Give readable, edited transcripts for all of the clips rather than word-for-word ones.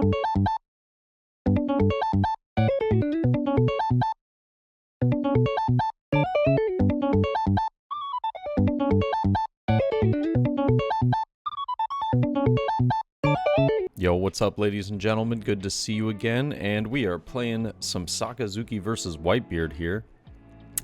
Yo, what's up, ladies and gentlemen? Good to see you again, and we are playing some Sakazuki versus Whitebeard here.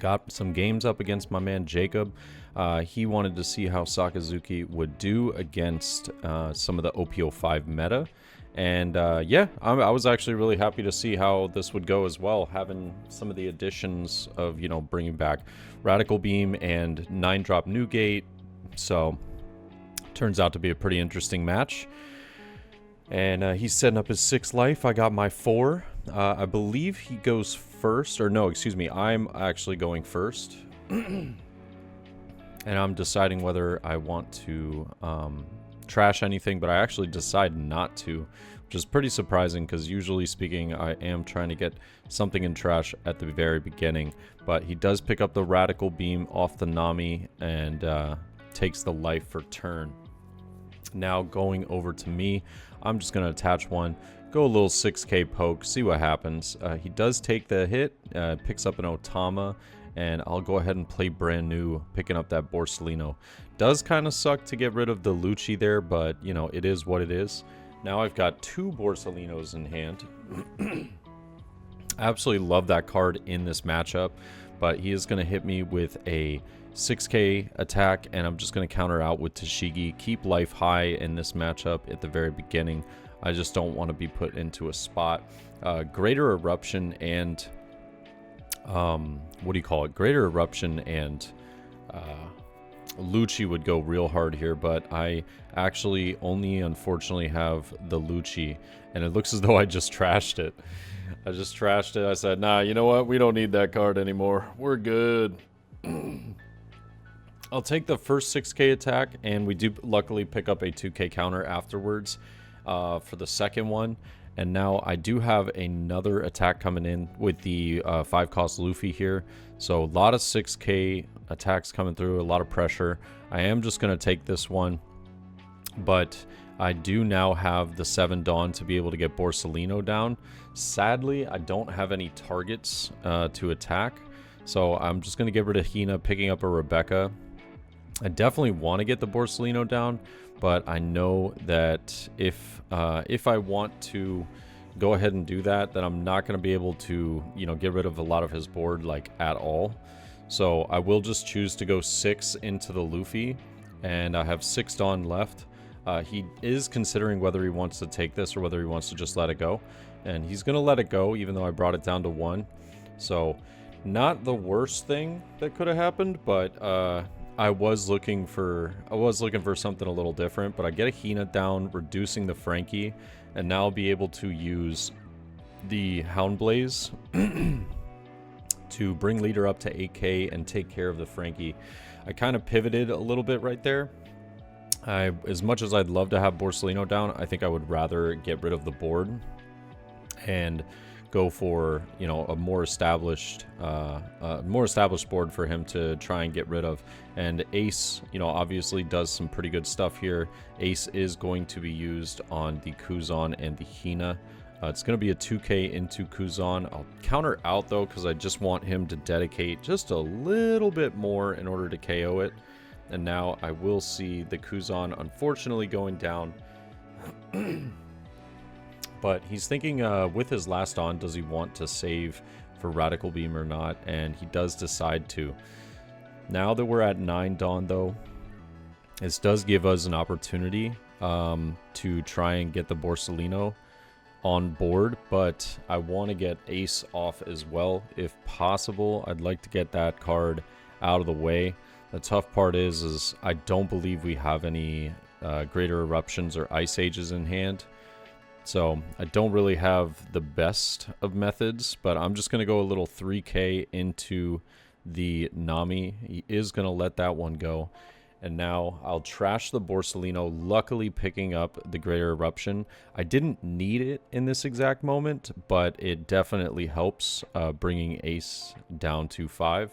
Got some games up against my man Jacob. He wanted to see how Sakazuki would do against some of the OP05 meta. And yeah, I was actually really happy to see how this would go as well, having some of the additions of, you know, bringing back Radical Beam and 9-drop Newgate. So, turns out to be a pretty interesting match. And he's setting up his 6th life. I got my 4. I believe he goes first. Or no, excuse me. I'm actually going first. And I'm deciding whether I want to trash anything. But I actually decide not to. Which is pretty surprising because usually speaking, I am trying to get something in trash at the very beginning. But he does pick up the Radical Beam off the Nami and takes the life for turn. Now going over to me, I'm just going to attach one, go a little 6k poke, see what happens. He does take the hit, picks up an Otama, and I'll go ahead and play brand new, picking up that Borsellino. Does kind of suck to get rid of the Lucci there, but, you know, it is what it is. Now I've got 2 Borsellinos in hand. I absolutely love that card in this matchup, but he is going to hit me with a 6k attack, and I'm just going to counter out with Tashigi. Keep life high in this matchup at the very beginning. I just don't want to be put into a spot. Greater Eruption and what do you call it? Greater Eruption and Lucci would go real hard here, but I actually only unfortunately have the Lucci, and it looks as though I just trashed it. I just trashed it. I said, nah, you know what? We don't need that card anymore. We're good. I'll take the first 6k attack, and we do luckily pick up a 2k counter afterwards for the second one. And now I do have another attack coming in with the 5-cost Luffy here. So a lot of 6k attacks coming through, a lot of pressure. I am just going to take this one, but I do now have the 7 Dawn to be able to get Borsellino down. Sadly, I don't have any targets to attack. So I'm just going to get rid of Hina, picking up a Rebecca. I definitely want to get the Borsellino down, but I know that if I want to go ahead and do that, then I'm not going to be able to, you know, get rid of a lot of his board, like, at all. So I will just choose to go 6 into the Luffy, and I have 6 Dawn left. He is considering whether he wants to take this or whether he wants to just let it go. And he's going to let it go, even though I brought it down to 1. So, not the worst thing that could have happened, but I was looking for something a little different. But I get a Hina down, reducing the Frankie, and now I'll be able to use the Houndblaze to bring leader up to 8k and take care of the Frankie. I kind of pivoted a little bit right there. As much as I'd love to have Borsellino down, I think I would rather get rid of the board and go for, you know, a more established board for him to try and get rid of. And Ace, you know, obviously does some pretty good stuff here. Ace is going to be used on the Kuzan and the Hina. It's going to be a 2k into Kuzan. I'll counter out though, because I just want him to dedicate just a little bit more in order to KO it. And now I will see the Kuzan unfortunately going down. But he's thinking with his last on, does he want to save for Radical Beam or not? And he does decide to. Now that we're at 9 Dawn though, this does give us an opportunity to try and get the Borsellino on board. But I want to get Ace off as well if possible. I'd like to get that card out of the way. The tough part is I don't believe we have any Greater Eruptions or Ice Ages in hand. So I don't really have the best of methods, but I'm just going to go a little 3k into the Nami. He is going to let that one go. And now I'll trash the Borsellino, luckily picking up the Greater Eruption. I didn't need it in this exact moment, but it definitely helps bringing Ace down to 5.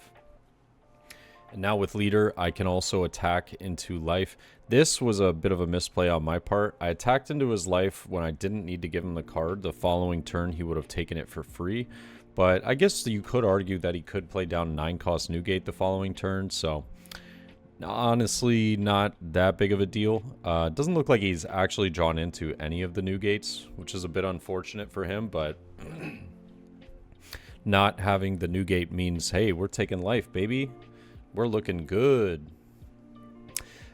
And now with leader, I can also attack into life. This was a bit of a misplay on my part. I attacked into his life when I didn't need to give him the card. The following turn, he would have taken it for free. But I guess you could argue that he could play down 9-cost Newgate the following turn. So honestly, not that big of a deal. Doesn't look like he's actually drawn into any of the Newgates, which is a bit unfortunate for him. But not having the Newgate means, hey, we're taking life, baby. We're looking good.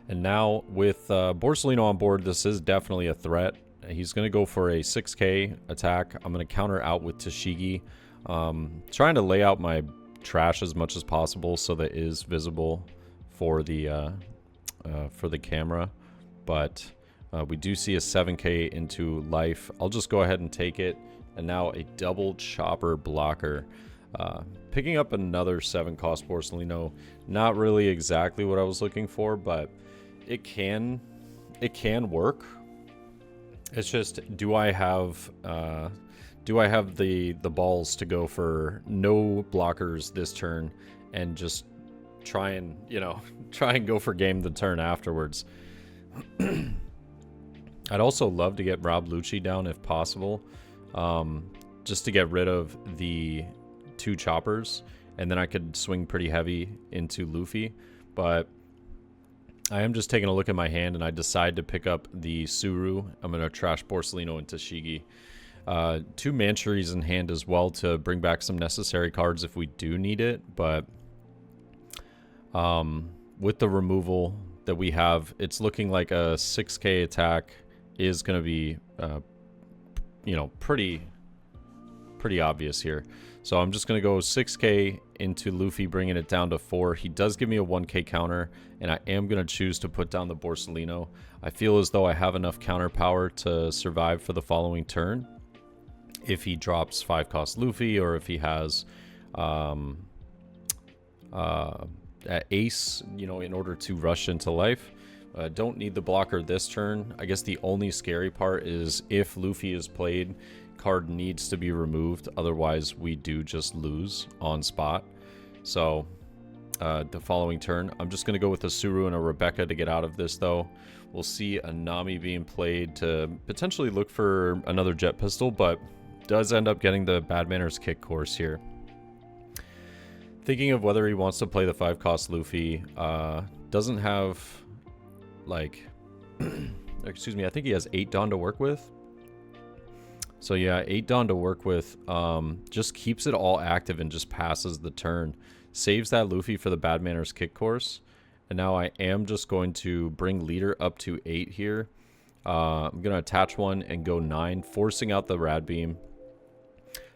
And now with Borsellino on board, this is definitely a threat. He's going to go for a 6k attack. I'm going to counter out with Tashigi. Trying to lay out my trash as much as possible so that it is visible for the camera. But we do see a 7k into life. I'll just go ahead and take it. And now a double chopper blocker. Picking up another 7-cost Borsellino. Not really exactly what I was looking for, but it can work. It's just, do I have the balls to go for no blockers this turn and just try and go for game the turn afterwards? I'd also love to get Rob Lucci down if possible, just to get rid of the 2 choppers, and then I could swing pretty heavy into Luffy. But I am just taking a look at my hand, and I decide to pick up the Suru. I'm going to trash Borsellino and Tashigi. 2 Manchuries in hand as well to bring back some necessary cards if we do need it. But with the removal that we have, it's looking like a 6k attack is going to be pretty obvious here. So I'm just going to go 6k into Luffy, bringing it down to 4. He does give me a 1k counter, and I am going to choose to put down the Borsellino. I feel as though I have enough counter power to survive for the following turn. If he drops 5-cost Luffy, or if he has ace, in order to rush into life. Don't need the blocker this turn. I guess the only scary part is if Luffy is played, card needs to be removed. Otherwise, we do just lose on spot. So the following turn, I'm just going to go with a Suru and a Rebecca to get out of this, though. We'll see a Nami being played to potentially look for another jet pistol, but does end up getting the Bad Manners kick course here. Thinking of whether he wants to play the 5-cost Luffy. Doesn't have, like, excuse me, I think he has 8 Dawn to work with. So yeah, 8 Dawn to work with. Just keeps it all active and just passes the turn. Saves that Luffy for the Bad Manners kick course. And now I am just going to bring leader up to 8 here. I'm going to attach 1 and go 9, forcing out the Rad Beam.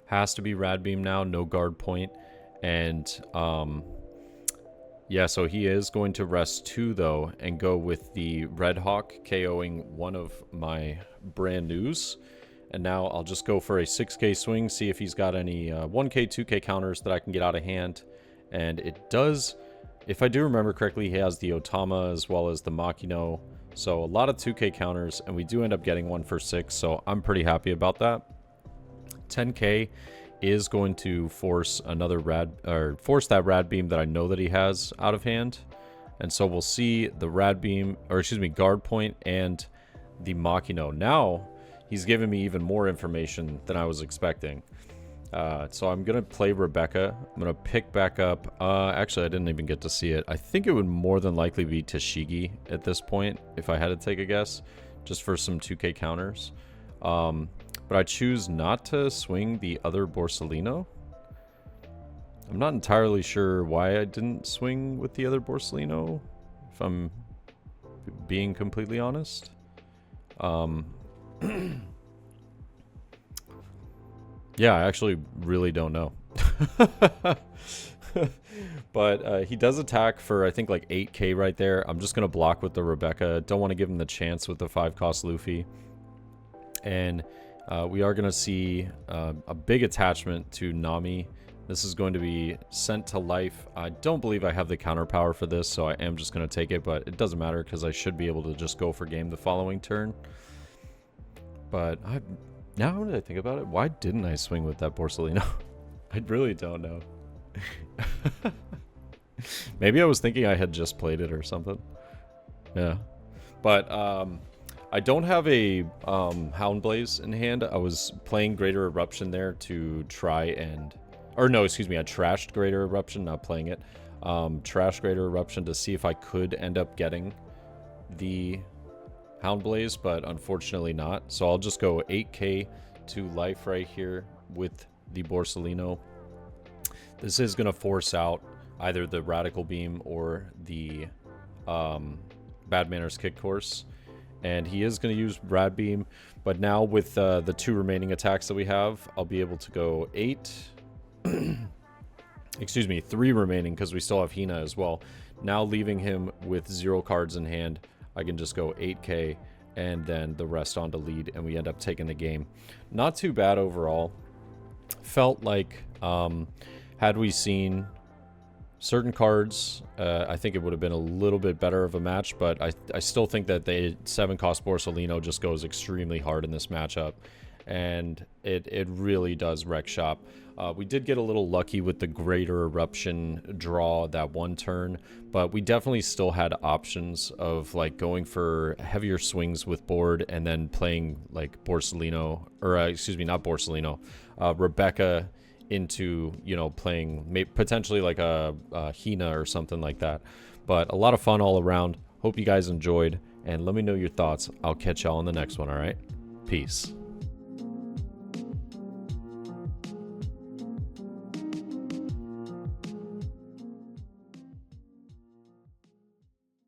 Has to be Rad Beam now, no guard point. And yeah, so he is going to rest 2 though and go with the Red Hawk, KOing one of my brand news. And now I'll just go for a 6k swing, see if he's got any 1k, 2k counters that I can get out of hand. And it does, if I do remember correctly, he has the Otama as well as the Makino. So a lot of 2k counters, and we do end up getting one for 6, so I'm pretty happy about that. 10k is going to force another force that Rad Beam that I know that he has out of hand. And so we'll see the Rad Beam, or excuse me, guard point and the Makino. Now he's giving me even more information than I was expecting. So I'm going to play Rebecca. I'm going to pick back up. Actually, I didn't even get to see it. I think it would more than likely be Tashigi at this point, if I had to take a guess, just for some 2k counters. But I choose not to swing the other Borsellino. I'm not entirely sure why I didn't swing with the other Borsellino, if I'm being completely honest. Yeah, I actually really don't know. But he does attack for, I think, like 8k right there. I'm just going to block with the Rebecca. Don't want to give him the chance with the 5-cost Luffy. And we are going to see a big attachment to Nami. This is going to be sent to life. I don't believe I have the counter power for this, so I am just going to take it. But it doesn't matter because I should be able to just go for game the following turn. But now that I think about it, why didn't I swing with that Borsellino? I really don't know. Maybe I was thinking I had just played it or something. Yeah. But I don't have a Hound Blaze in hand. I was playing Greater Eruption there to try and... Or no, excuse me, I trashed Greater Eruption, not playing it. Trashed Greater Eruption to see if I could end up getting the Hound Blaze, but unfortunately not. So I'll just go 8k to life right here with the Borsellino. This is going to force out either the Radical Beam or the Bad Manners Kick Course. And he is going to use Rad Beam, but now with the 2 remaining attacks that we have, I'll be able to go 8... excuse me, 3 remaining because we still have Hina as well. Now leaving him with 0 cards in hand, I can just go 8k and then the rest on to lead, and we end up taking the game. Not too bad overall. Felt like had we seen certain cards, I think it would have been a little bit better of a match, but I still think that the 7-cost Borsellino just goes extremely hard in this matchup, and it really does wreck shop. We did get a little lucky with the Greater Eruption draw that one turn, but we definitely still had options of like going for heavier swings with board and then playing like Borsellino, or excuse me, not Borsellino, Rebecca into, you know, playing potentially like a Hina or something like that. But a lot of fun all around. Hope you guys enjoyed, and let me know your thoughts. I'll catch y'all in the next one, all right? Peace.